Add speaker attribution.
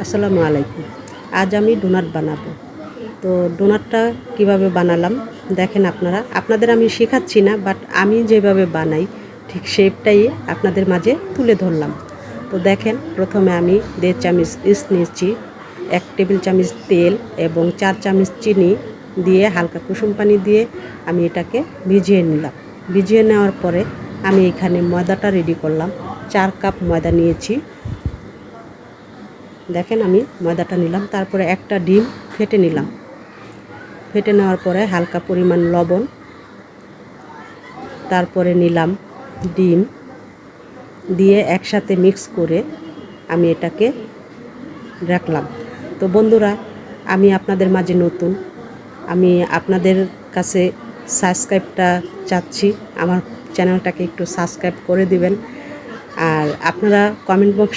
Speaker 1: আসসালামু আলাইকুম। আজ আমি ডোনাট বানাবো। তো ডোনাটটা কিভাবে বানালাম দেখেন আপনারা। আপনাদের আমি শেখাচ্ছি না, বাট আমি যেভাবে বানাই ঠিক শেপটাই আপনাদের মাঝে তুলে ধরলাম। তো দেখেন, প্রথমে আমি 1.5 চামচ ইস্ট নিয়েছি, 1 টেবিল চামচ তেল এবং 4 চামচ চিনি দিয়ে হালকা কুসুম পানি দিয়ে আমি এটাকে ভিজিয়ে নিলাম। ভিজিয়ে নেওয়ার পরে আমি এখানে ময়দাটা রেডি করলাম। 4 কাপ ময়দা নিয়েছি। দেখেন আমি ময়দাটা নিলাম, তারপরে একটা ডিম ফেটে নিলাম। ফেটে নেওয়ার পরে হালকা পরিমাণ লবণ, তারপরে নিলাম ডিম দিয়ে একসাথে মিক্স করে আমি এটাকে রাখলাম। তো বন্ধুরা, আমি আপনাদের মাঝে নতুন, আমি আপনাদের কাছে সাবস্ক্রাইবটা চাচ্ছি। আমার চ্যানেলটাকে একটু সাবস্ক্রাইব করে দিবেন। আর আপনারা কমেন্ট বক্স